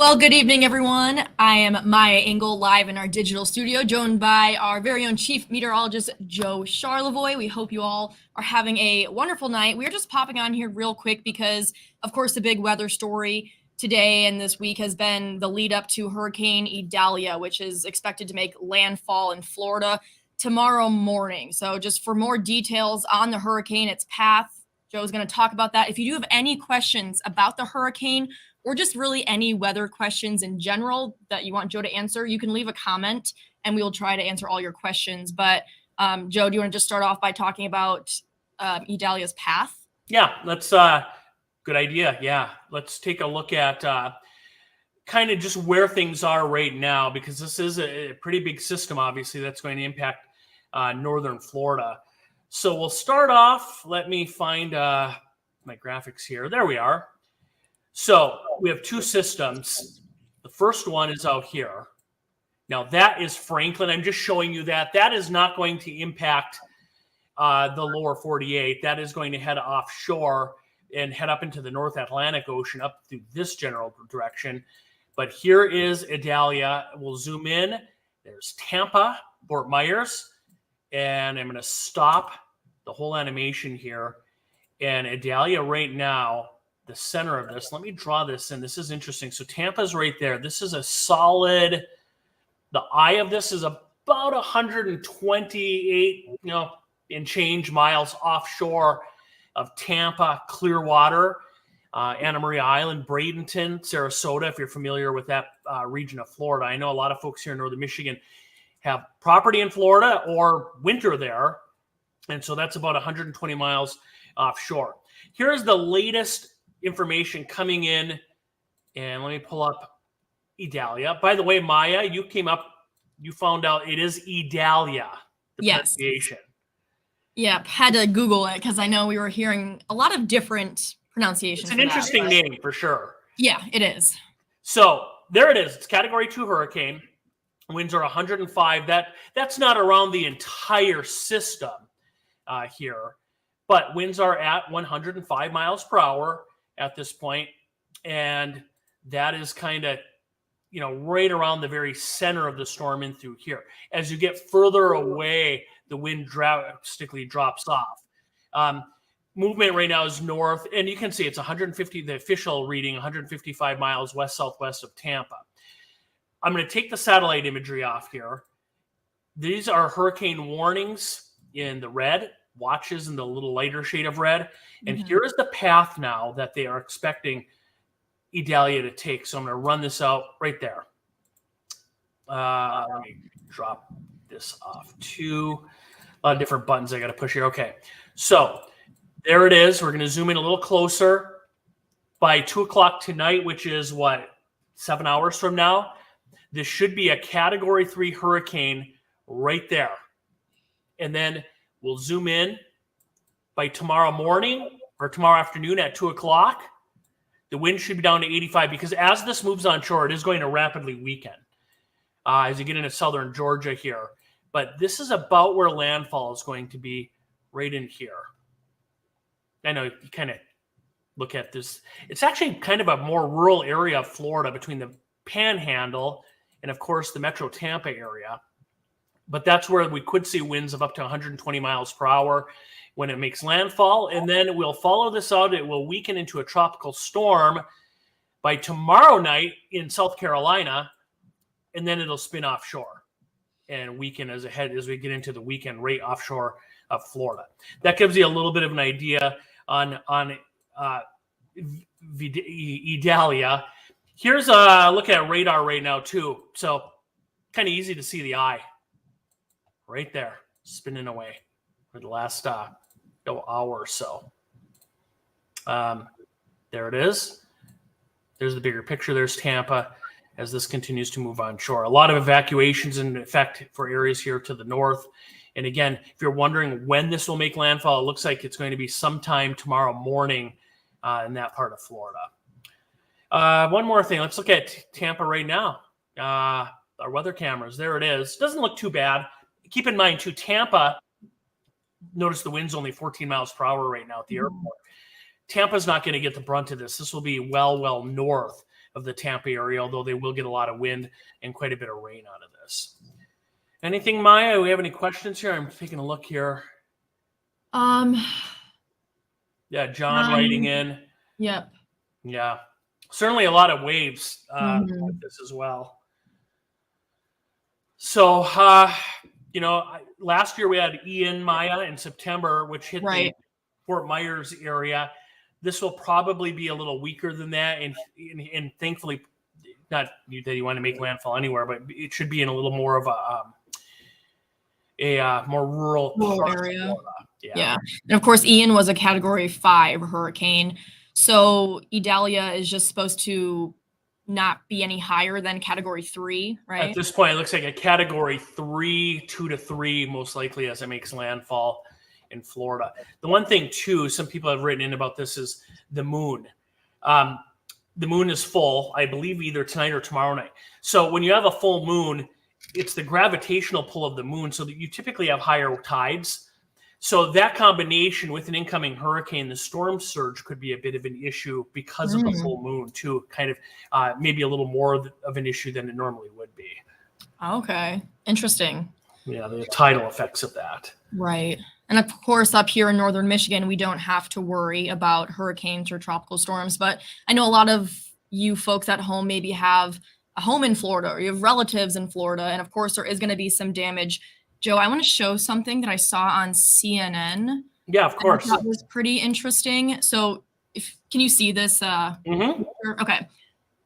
Well, good evening, everyone. I am Maya Engel, live in our digital studio, joined by our very own chief meteorologist, Joe Charlevoix. We hope you all are having a wonderful night. We're just popping on here real quick because, of course, the big weather story today and this week has been the lead up to Hurricane Idalia, which is expected to make landfall in Florida tomorrow morning. So, just for more details on the hurricane, its path, Joe's going to talk about that. If you do have any questions about the hurricane, or just really any weather questions in general that you want Joe to answer, you can leave a comment and we will try to answer all your questions. But Joe, do you want to just start off by talking about Idalia's path? Yeah, let's good idea. Yeah, let's take a look at kind of just where things are right now, because this is a pretty big system, obviously, that's going to impact northern Florida. So we'll start off. Let me find my graphics here. There we are. So we have two systems. The first one is out here. Now that is Franklin. I'm just showing you that. That is not going to impact the lower 48. That is going to head offshore and head up into the North Atlantic Ocean up through this general direction. But here is Idalia. We'll zoom in. There's Tampa, Fort Myers. And I'm going to stop the whole animation here. And Idalia right now, the center of this, let me draw this in. This is interesting. So Tampa's right there. This is a solid, the eye of this is about 128, and change miles offshore of Tampa, Clearwater, Anna Maria Island, Bradenton, Sarasota, if you're familiar with that region of Florida. I know a lot of folks here in northern Michigan have property in Florida or winter there. And so that's about 120 miles offshore. Here's the latest information coming in, and let me pull up Idalia. By the way, Maya, you found out it is Idalia, the pronunciation. Yep, had to Google it because I know we were hearing a lot of different pronunciations. It's an interesting name for sure. Yeah, it is. So there it is. It's Category 2 hurricane. Winds are 105. That's not around the entire system here, but winds are at 105 miles per hour at this point, and that is kind of, right around the very center of the storm in through here. As you get further away, the wind drastically drops off. Movement right now is north, and you can see it's 150, the official reading, 155 miles west-southwest of Tampa. I'm going to take the satellite imagery off here. These are hurricane warnings in the red, watches in the little lighter shade of red. And here is the path now that they are expecting Idalia to take. So I'm going to run this out right there. Let me drop this off too. A lot of different buttons I got to push here. Okay. So there it is. We're going to zoom in a little closer. By 2 o'clock tonight, which is 7 hours from now, this should be a Category 3 hurricane right there. And then we'll zoom in by tomorrow morning or tomorrow afternoon at 2 o'clock. The wind should be down to 85 because as this moves on shore, it is going to rapidly weaken as you get into southern Georgia here. But this is about where landfall is going to be, right in here. I know you kind of look at this. It's actually kind of a more rural area of Florida between the Panhandle and, of course, the Metro Tampa area. But that's where we could see winds of up to 120 miles per hour when it makes landfall. And then we'll follow this out. It will weaken into a tropical storm by tomorrow night in South Carolina, and then it'll spin offshore and weaken as we get into the weekend right offshore of Florida. That gives you a little bit of an idea on Idalia. Here's a look at radar right now too. So kind of easy to see the eye right there spinning away for the last hour or so. There it is. There's the bigger picture. There's Tampa as this continues to move on shore. A lot of evacuations in effect for areas here to the north. And again, if you're wondering when this will make landfall, it looks like it's going to be sometime tomorrow morning in that part of Florida. One more thing. Let's look at Tampa right now. Our weather cameras. There it is. Doesn't look too bad. Keep in mind, too, Tampa, notice the wind's only 14 miles per hour right now at the airport. Tampa's not going to get the brunt of this. This will be well north. of the Tampa area, although they will get a lot of wind and quite a bit of rain out of this. Anything, Maya? Do we have any questions here? I'm taking a look here. Yeah, John writing in. Yep. Yeah, certainly a lot of waves with this as well. So, last year we had Ian, Maya in September, which hit the Fort Myers area. This will probably be a little weaker than that, and thankfully, not that you want to make landfall anywhere, but it should be in a little more of a more rural area. Yeah. And of course, Ian was a Category 5 hurricane, so Idalia is just supposed to not be any higher than Category 3, right? At this point, it looks like a Category 3, 2 to 3, most likely, as it makes landfall in Florida. The one thing, too, some people have written in about this is the moon. The moon is full, I believe, either tonight or tomorrow night. So when you have a full moon, it's the gravitational pull of the moon, so that you typically have higher tides. So that combination with an incoming hurricane, the storm surge could be a bit of an issue because of the full moon, too. Kind of maybe a little more of an issue than it normally would be. Okay. Interesting. Yeah, the tidal effects of that. Right. And of course, up here in northern Michigan, we don't have to worry about hurricanes or tropical storms. But I know a lot of you folks at home maybe have a home in Florida or you have relatives in Florida. And of course, there is going to be some damage. Joe, I want to show something that I saw on CNN. Yeah, of course. That was pretty interesting. So can you see this? Okay.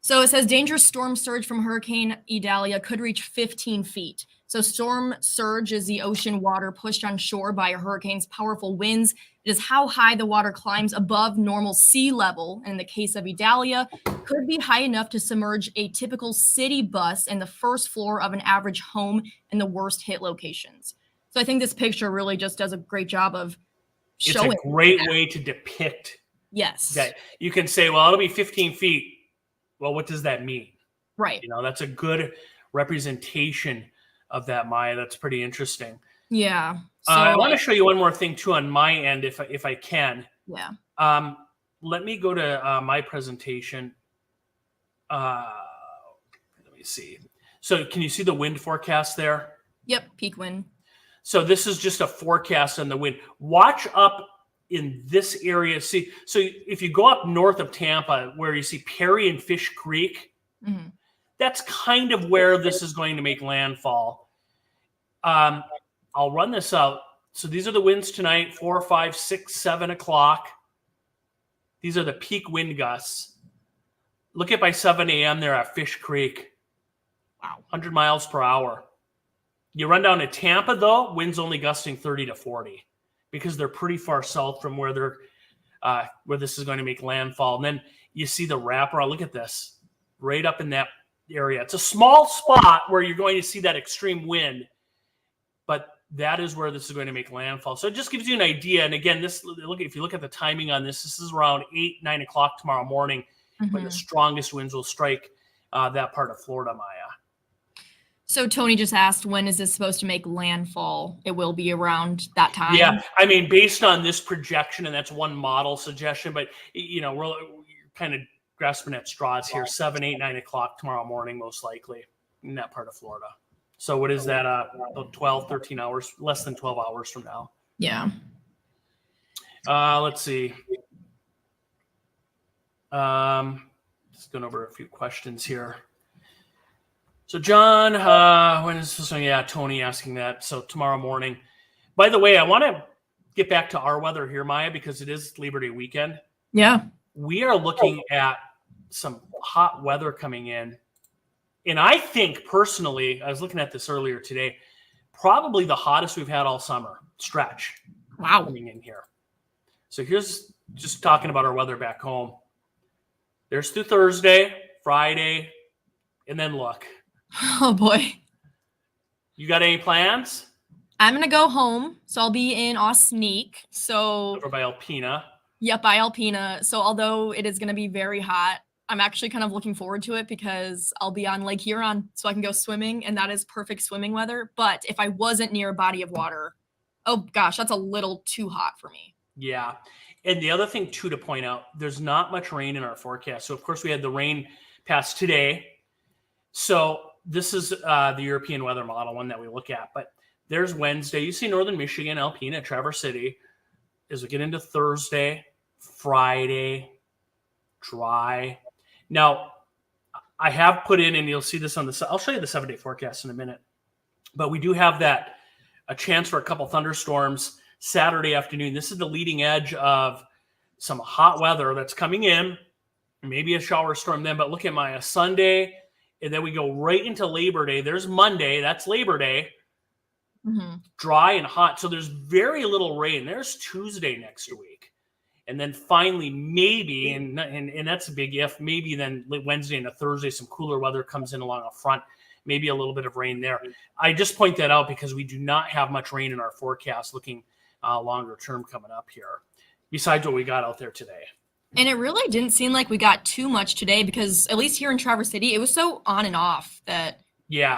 So it says dangerous storm surge from Hurricane Idalia could reach 15 feet. So storm surge is the ocean water pushed on shore by a hurricane's powerful winds. It is how high the water climbs above normal sea level. And in the case of Idalia, could be high enough to submerge a typical city bus and the first floor of an average home in the worst hit locations. So I think this picture really just does a great job of showing. It's a great way to depict. Yes. That you can say, well, it'll be 15 feet. Well, what does that mean? Right. That's a good representation of that, Maya. That's pretty interesting. Yeah. So I want to show you one more thing too on my end, if I can. Yeah. Let me go to my presentation. Let me see. So can you see the wind forecast there? Yep, peak wind. So this is just a forecast on the wind. Watch up in this area. See, so if you go up north of Tampa, where you see Perry and Fish Creek, that's kind of where this is going to make landfall. I'll run this out. So these are the winds tonight, 4, 5, 6, 7 o'clock. These are the peak wind gusts. Look at by 7 a.m. there at Fish Creek. Wow, 100 miles per hour. You run down to Tampa, though, winds only gusting 30 to 40 because they're pretty far south from where where this is going to make landfall. And then you see the wraparound. Look at this, right up in that area. It's a small spot where you're going to see that extreme wind, but that is where this is going to make landfall. So it just gives you an idea. And again, if you look at the timing on this, this is around 8, 9 o'clock tomorrow morning, when the strongest winds will strike that part of Florida, Maya. So Tony just asked, when is this supposed to make landfall? It will be around that time. Yeah, I mean, based on this projection, and that's one model suggestion, but we're kind of grasping at straws here. 7, 8, 9 o'clock tomorrow morning, most likely in that part of Florida. So what is that? About 12, 13 hours, less than 12 hours from now. Yeah. Let's see. Just going over a few questions here. So John, when is this? Yeah, Tony asking that. So tomorrow morning. By the way, I want to get back to our weather here, Maya, because it is Labor Day weekend. Yeah. We are looking at some hot weather coming in. And I think personally, I was looking at this earlier today, probably the hottest we've had all summer stretch. Wow. Coming in here. So here's just talking about our weather back home. There's through Thursday, Friday, and then look. Oh boy. You got any plans? I'm going to go home. So I'll be in Osneek. So over by Alpena. Yep, by Alpena. So although it is going to be very hot, I'm actually kind of looking forward to it because I'll be on Lake Huron, so I can go swimming, and that is perfect swimming weather. But if I wasn't near a body of water, oh gosh, that's a little too hot for me. Yeah. And the other thing too to point out, there's not much rain in our forecast. So of course we had the rain past today. So this is the European weather model one that we look at. But there's Wednesday. You see northern Michigan, Alpena, Traverse City. As we get into Thursday, Friday, dry. Now, I have put in, and you'll see this on the, I'll show you the 7-day forecast in a minute. But we do have a chance for a couple thunderstorms Saturday afternoon. This is the leading edge of some hot weather that's coming in. Maybe a shower storm then, but look at my Sunday, and then we go right into Labor Day. There's Monday, that's Labor Day. Dry and hot. So there's very little rain. There's Tuesday next week. And then finally, maybe, and that's a big if, maybe then Wednesday and a Thursday, some cooler weather comes in along a front, maybe a little bit of rain there. I just point that out because we do not have much rain in our forecast looking longer term coming up here, besides what we got out there today. And it really didn't seem like we got too much today because at least here in Traverse City, it was so on and off that it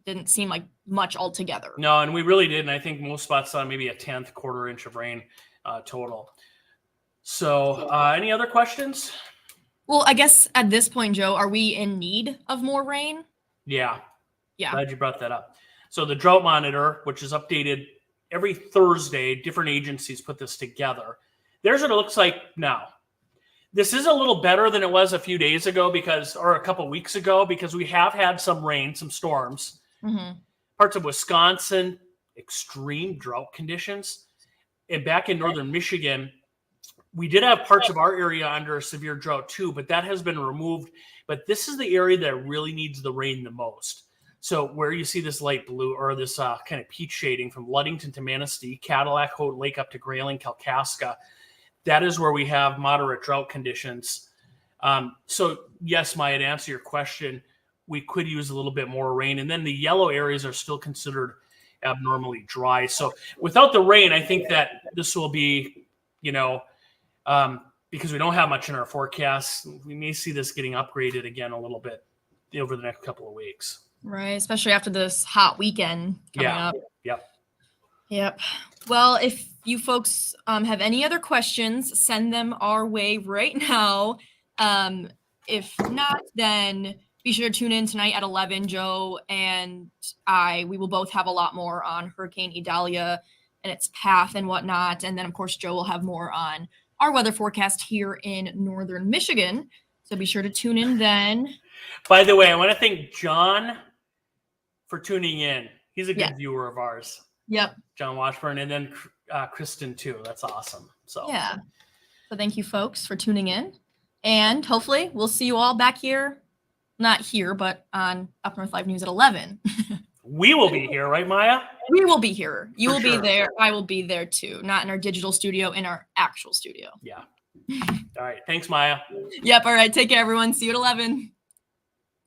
didn't seem like much altogether. No, and we really didn't. I think most spots saw maybe a 10th, quarter inch of rain total. So any other questions? Well, I guess at this point, Joe, are we in need of more rain? Yeah. Yeah. Glad you brought that up. So the drought monitor, which is updated every Thursday, different agencies put this together. There's what it looks like now. This is a little better than it was a few days ago or a couple weeks ago, because we have had some rain, some storms. Parts of Wisconsin, extreme drought conditions. And back in northern Michigan, we did have parts of our area under a severe drought too, but that has been removed. But this is the area that really needs the rain the most. So where you see this light blue or this kind of peach shading from Ludington to Manistee, Cadillac, Haute Lake up to Grayling, Kalkaska, that is where we have moderate drought conditions. So yes, Maya, to answer your question, we could use a little bit more rain. And then the yellow areas are still considered abnormally dry. So without the rain, I think that this will be, because we don't have much in our forecast, we may see this getting upgraded again a little bit over the next couple of weeks. Right, especially after this hot weekend coming up. Yep. Well, if you folks have any other questions, send them our way right now. If not, then be sure to tune in tonight at 11. Joe and we will both have a lot more on Hurricane Idalia and its path and whatnot. And then, of course, Joe will have more on our weather forecast here in northern Michigan. So be sure to tune in then. By the way, I want to thank John for tuning in. He's a good viewer of ours. Yep. John Washburn, and then Kristen too. That's awesome. So thank you folks for tuning in, and hopefully we'll see you all back here, not here, but on Up North Live News at 11. We will be here, right, Maya? We will be here. You will be there. I will be there too. Not in our digital studio, in our actual studio. Yeah. All right. Thanks, Maya. Yep. All right. Take care, everyone. See you at 11.